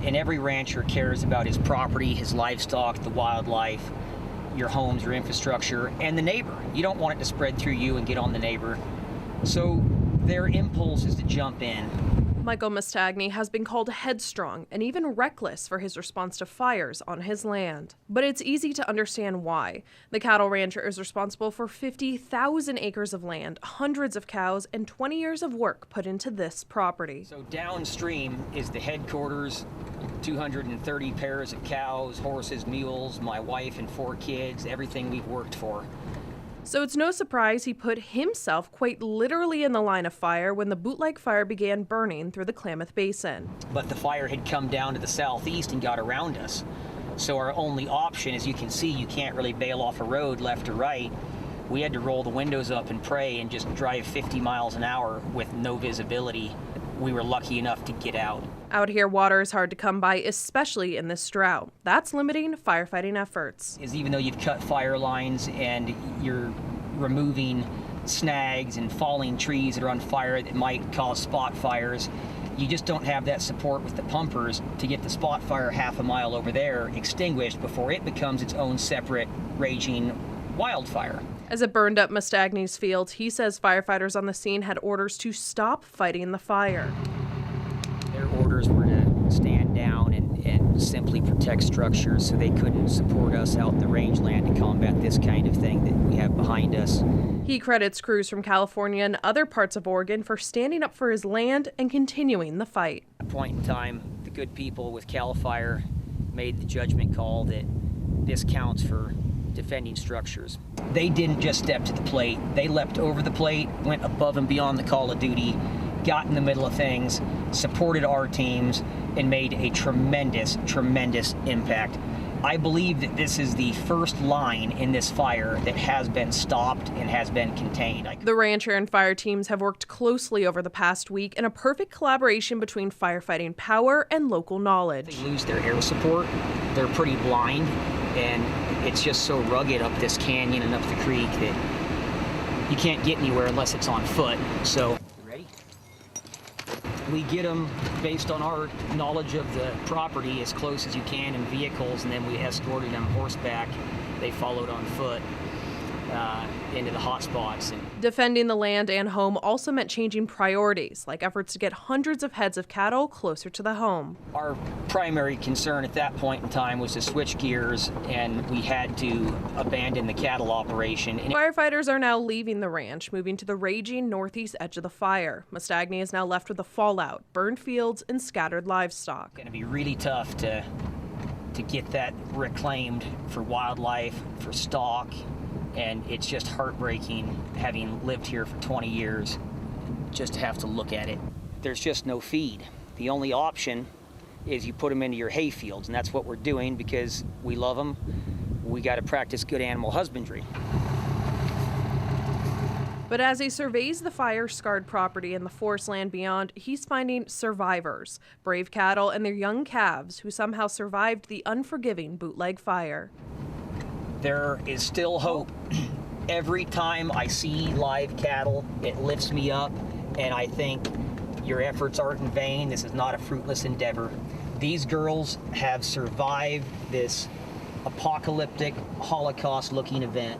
And every rancher cares about his property, his livestock, the wildlife, your homes, your infrastructure, and the neighbor. You don't want it to spread through you and get on the neighbor. So their impulse is to jump in. Michael Mastagni has been called headstrong and even reckless for his response to fires on his land. But it's easy to understand why. The cattle rancher is responsible for 50,000 acres of land, hundreds of cows, and 20 years of work put into this property. So downstream is the headquarters, 230 pairs of cows, horses, mules, my wife and 4 kids, everything we've worked for. So it's no surprise he put himself quite literally in the line of fire when the Bootleg Fire began burning through the Klamath Basin. But the fire had come down to the southeast and got around us. So our only option, as you can see, you can't really bail off a road left or right. We had to roll the windows up and pray and just drive 50 miles an hour with no visibility. We were lucky enough to get out. Out here, water is hard to come by, especially in this drought. That's limiting firefighting efforts. Even though you've cut fire lines and you're removing snags and falling trees that are on fire that might cause spot fires, you just don't have that support with the pumpers to get the spot fire half a mile over there extinguished before it becomes its own separate raging wildfire. As it burned up Mastagni's field, he says firefighters on the scene had orders to stop fighting the fire. Their orders were to stand down and simply protect structures so they couldn't support us out in the rangeland to combat this kind of thing that we have behind us. He credits crews from California and other parts of Oregon for standing up for his land and continuing the fight. At that point in time, the good people with CAL FIRE made the judgment call that this counts for defending structures. They didn't just step to the plate. They leapt over the plate, went above and beyond the call of duty, got in the middle of things, supported our teams, and made a tremendous, tremendous impact. I believe that this is the first line in this fire that has been stopped and has been contained. The rancher and fire teams have worked closely over the past week in a perfect collaboration between firefighting power and local knowledge. They lose their air support, they're pretty blind, and it's just so rugged up this canyon and up the creek that you can't get anywhere unless it's on foot. So, ready? We get them based on our knowledge of the property as close as you can in vehicles, and then we escorted them horseback. They followed on foot into the hot spots. Defending the land and home also meant changing priorities, like efforts to get hundreds of heads of cattle closer to the home. Our primary concern at that point in time was to switch gears, and we had to abandon the cattle operation. Firefighters are now leaving the ranch, moving to the raging northeast edge of the fire. Mastagni is now left with the fallout, burned fields, and scattered livestock. It's going to be really tough to get that reclaimed for wildlife, for stock. And it's just heartbreaking, having lived here for 20 years, just to have to look at it. There's just no feed. The only option is you put them into your hay fields, and that's what we're doing because we love them. We got to practice good animal husbandry. But as he surveys the fire-scarred property and the forest land beyond, he's finding survivors, brave cattle and their young calves who somehow survived the unforgiving Bootleg Fire. There is still hope. Every time I see live cattle, it lifts me up, and I think your efforts aren't in vain. This is not a fruitless endeavor. These girls have survived this apocalyptic, Holocaust-looking event.